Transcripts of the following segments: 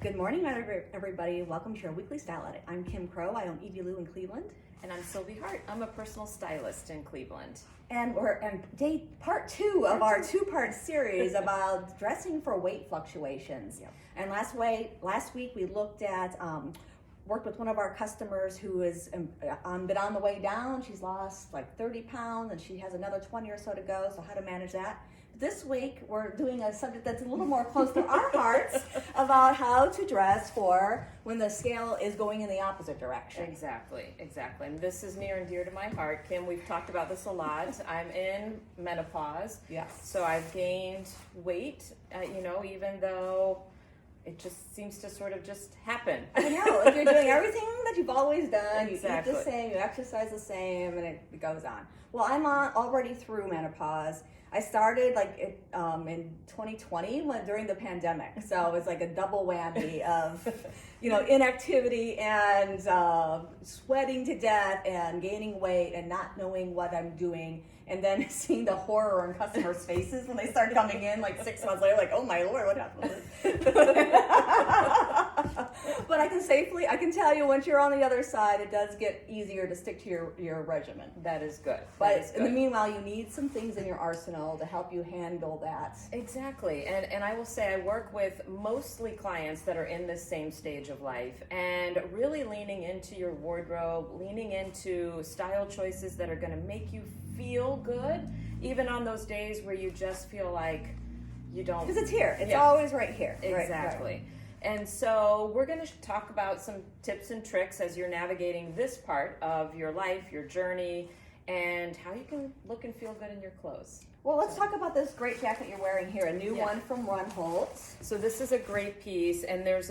Good morning, everybody. Welcome to your weekly style edit. I'm Kim Crow. I own Evie Lou in Cleveland. And I'm Sylvie Hart. I'm a personal stylist in Cleveland. And we're in part two of our two-part series about dressing for weight fluctuations. Yep. And last week we looked at, worked with one of our customers who is been on the way down. She's lost like 30 pounds and she has another 20 or so to go, so how to manage that. This week, we're doing a subject that's a little more close to our hearts about how to dress for when the scale is going in the opposite direction. Exactly. And this is near and dear to my heart. Kim, we've talked about this a lot. I'm in menopause. Yes. So I've gained weight, even though it just seems to sort of just happen. I know. If you're doing everything that you've always done, Exactly. You eat the same, you exercise the same, and it goes on. Well, I'm already through menopause. I started in 2020 during the pandemic, so it was like a double whammy of, inactivity and sweating to death and gaining weight and not knowing what I'm doing, and then seeing the horror in customers' faces when they start coming in like 6 months later, like, oh my Lord, what happened? But I can tell you once you're on the other side, it does get easier to stick to your regimen. That is good. But in the meanwhile, you need some things in your arsenal to help you handle that. Exactly. And I will say I work with mostly clients that are in this same stage of life and really leaning into your wardrobe, leaning into style choices that are going to make you feel good, even on those days where you just feel like you don't. Because it's here. It's always right here. Exactly. Right. And so we're going to talk about some tips and tricks as you're navigating this part of your life, your journey, and how you can look and feel good in your clothes. Well, let's talk about this great jacket you're wearing here, a new one from Holtz. So this is a great piece, and there's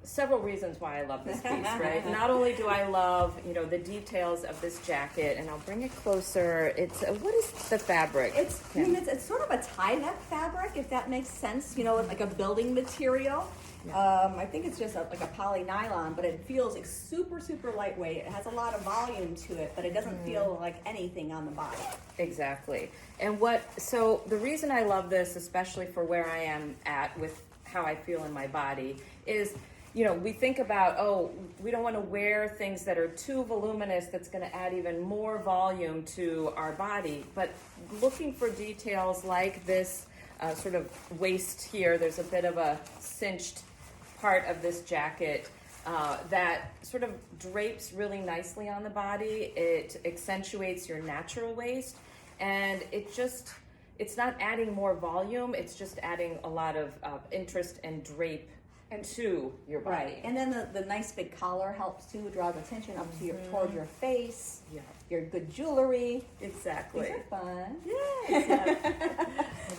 several reasons why I love this piece, right? Not only do I love, the details of this jacket, and I'll bring it closer. It's, what is the fabric? It's sort of a tie-neck fabric, if that makes sense, like a building material. Yeah. I think it's just like a poly nylon, but it feels like super, super lightweight. It has a lot of volume to it, but it doesn't feel like anything on the body. Exactly. And so the reason I love this, especially for where I am at with how I feel in my body, is, we think about, we don't want to wear things that are too voluminous that's going to add even more volume to our body. But looking for details like this sort of waist here, there's a bit of a cinched part of this jacket that sort of drapes really nicely on the body. It accentuates your natural waist, and it's not adding more volume, it's just adding a lot of interest and drape to your body. Right, and then the nice big collar helps too, draws attention up to towards your face, your good jewelry. Exactly. These are fun. Yes.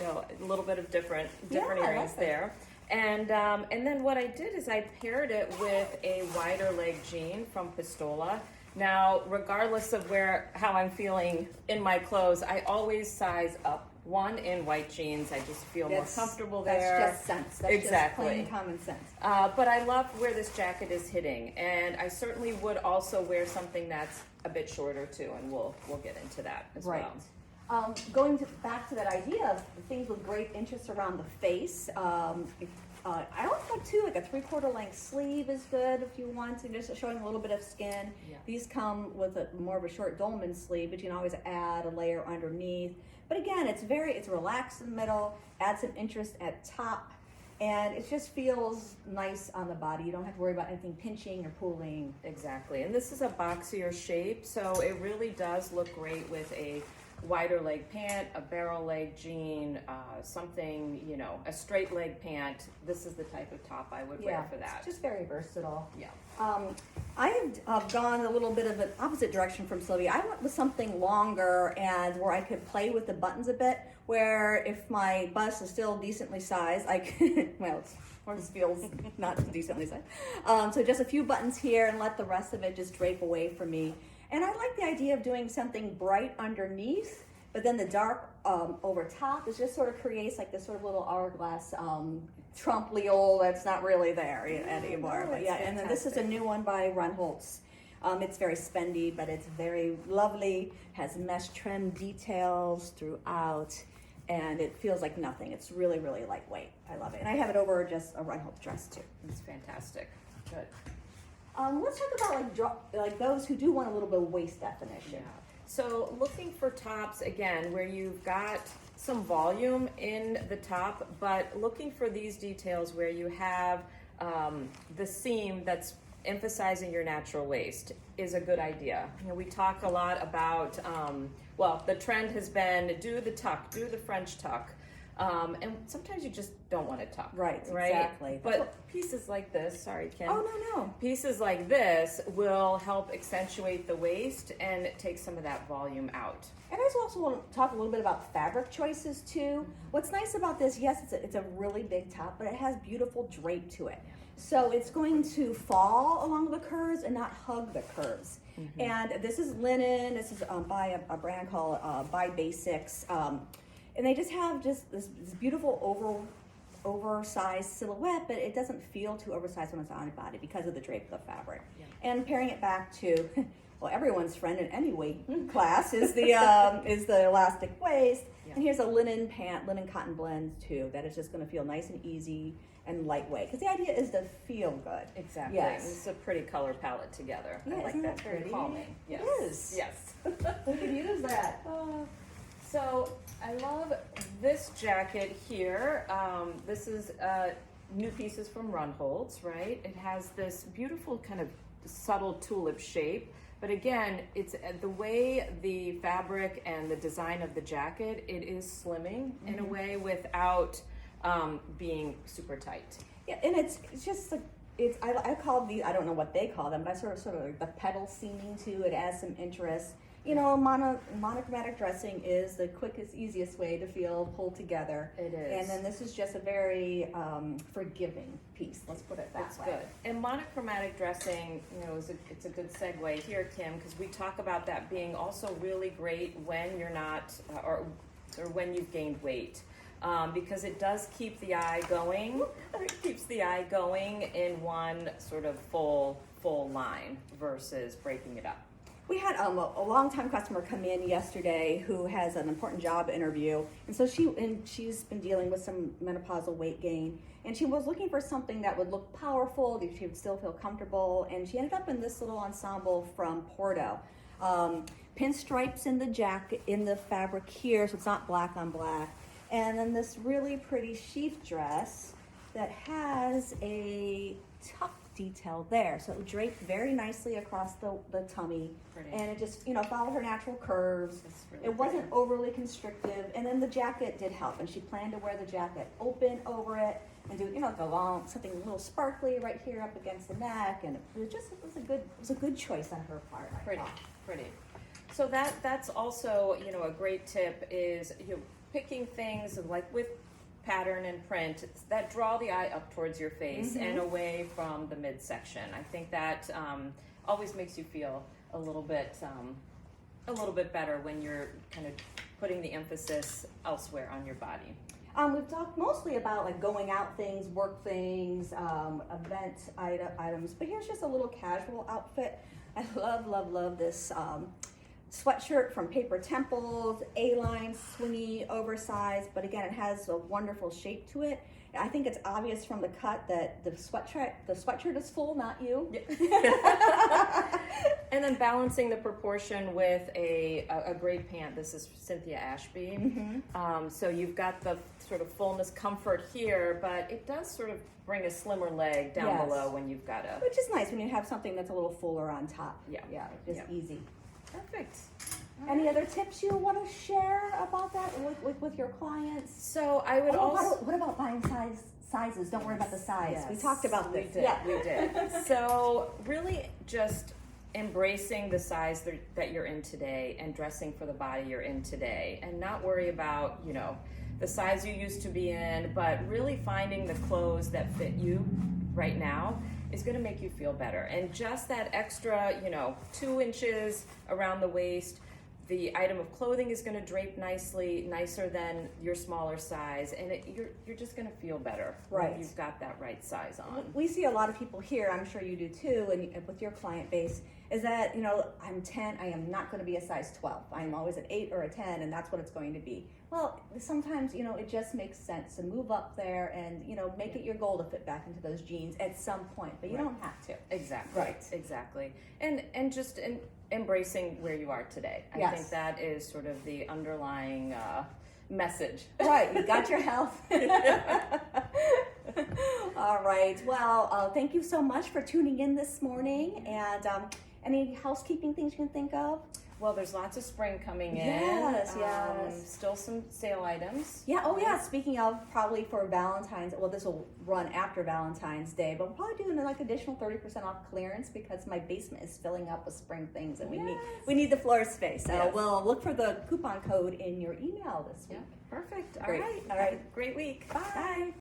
A little bit of different earrings there. And then what I did is I paired it with a wider leg jean from Pistola. Now, regardless of how I'm feeling in my clothes, I always size up. One, in white jeans, I just feel more comfortable there. That's just sense. That's exactly. Just plain common sense. But I love where this jacket is hitting, and I certainly would also wear something that's a bit shorter too, and we'll get into that as well. Going back to that idea of things with great interest around the face, I always like too, like a 3/4 length sleeve is good if you want to, just showing a little bit of skin. Yeah. These come with more of a short dolman sleeve, but you can always add a layer underneath. But again, it's relaxed in the middle, add some interest at top, and it just feels nice on the body. You don't have to worry about anything pinching or pulling. Exactly, and this is a boxier shape, so it really does look great with a wider leg pant, a barrel leg jean, something, a straight leg pant. This is the type of top I would wear for that. It's just very versatile. Yeah. I have gone a little bit of an opposite direction from Sylvie. I went with something longer and where I could play with the buttons a bit, where if my bust is still decently sized, I can, it feels not decently sized. So just a few buttons here and let the rest of it just drape away from me. And I like the idea of doing something bright underneath, but then the dark over top is just sort of creates like this sort of little hourglass trump liole that's not really there anymore. But and then this is a new one by Holtz. It's very spendy, but it's very lovely, has mesh trim details throughout. and it feels like nothing. It's really, really lightweight. I love it. And I have it over just a run hope dress too. It's fantastic. Good. Let's talk about like those who do want a little bit of waist definition. Yeah. So looking for tops, again, where you've got some volume in the top, but looking for these details where you have the seam that's emphasizing your natural waist is a good idea. You know, we talk a lot about, well, the trend has been do the tuck, do the French tuck. And sometimes you just don't want to tuck. Right, exactly. But pieces like this, sorry, Kim. Oh, no. Pieces like this will help accentuate the waist and take some of that volume out. And I also want to talk a little bit about fabric choices too. What's nice about this, yes, it's a really big top, but it has beautiful drape to it. So it's going to fall along the curves and not hug the curves. Mm-hmm. And this is linen. This is by a brand called By Basics. And they just have this beautiful oversized silhouette, but it doesn't feel too oversized when it's on your body because of the drape of the fabric. Yeah. And pairing it back to, well, everyone's friend in any weight class is the elastic waist. Yeah. And here's a linen cotton blend too, that is just going to feel nice and easy and lightweight. Because the idea is to feel good. Exactly. Yes. It's a pretty color palette together. Yeah, I like that. Very pretty? calming. Yes. It is. Yes. We can use that. So I love this jacket here. This is new pieces from Runholds, right? It has this beautiful kind of subtle tulip shape. But again, it's the way the fabric and the design of the jacket, it is slimming in a way without being super tight. Yeah, and it's just like, I call these, I don't know what they call them, but I sort of like the petal seaming to it adds some interest. You know, monochromatic dressing is the quickest, easiest way to feel pulled together. It is. And then this is just a very forgiving piece. Let's put it that That's way. good. And monochromatic dressing, you know, it's a good segue here, Kim, because we talk about that being also really great when you're not, or when you've gained weight. Because it does keep the eye going. It keeps the eye going in one sort of full line versus breaking it up. We had a long-time customer come in yesterday who has an important job interview, and so she's been dealing with some menopausal weight gain, and she was looking for something that would look powerful, that she would still feel comfortable, and she ended up in this little ensemble from Porto. Pinstripes in the jacket, in the fabric here, so it's not black on black, and then this really pretty sheath dress that has a tuck detail there, so it would drape very nicely across the tummy. Pretty. And it just, you know, followed her natural curves. Really it wasn't overly constrictive, and then the jacket did help, and she planned to wear the jacket open over it and do, you know, something a little sparkly right here up against the neck, and it was a good choice on her part. Pretty. So that's also, you know, a great tip is, you know, picking things like with pattern and print that draw the eye up towards your face and away from the midsection. I think that always makes you feel a little bit better when you're kind of putting the emphasis elsewhere on your body. We've talked mostly about like going out things, work things, event items, but here's just a little casual outfit. I love this sweatshirt from Paper Temples, A-line, swingy, oversized, but again, it has a wonderful shape to it. I think it's obvious from the cut that the sweatshirt is full, not you. And then balancing the proportion with a great pant. This is Cynthia Ashby. So you've got the sort of fullness comfort here, but it does sort of bring a slimmer leg down below when you've got a... Which is nice when you have something that's a little fuller on top. Yeah, just easy. Perfect. Any other tips you want to share about that with your clients? So I would also... What about buying sizes? Don't worry about the size. Yes. We talked about this. We did. So really just embracing the size that you're in today and dressing for the body you're in today, and not worry about, you know, the size you used to be in, but really finding the clothes that fit you right now is going to make you feel better. And just that extra, 2 inches around the waist, the item of clothing is going to drape nicely, nicer than your smaller size, and you're just going to feel better. Right. If you've got that right size on. We see a lot of people here, I'm sure you do too, and with your client base, is that, you know, I'm 10, I am not going to be a size 12. I'm always an 8 or a 10, and that's what it's going to be. Well, sometimes, you know, it just makes sense to move up there and, you know, make it your goal to fit back into those jeans at some point, but you don't have to. Exactly. Right. Exactly. And just embracing where you are today. I Yes. think that is sort of the underlying message. Right, you got your health. All right. Well, thank you so much for tuning in this morning. And any housekeeping things you can think of? Well, there's lots of spring coming in. Yes, yes. Still some sale items. Yeah. Oh, yeah. Speaking of, probably for Valentine's. Well, this will run after Valentine's Day, but we're probably doing like additional 30% off clearance because my basement is filling up with spring things, and we need the floor space. So Yes. we'll look for the coupon code in your email this week. Yeah. Perfect. All Great. right. All right. Have a great week. Bye.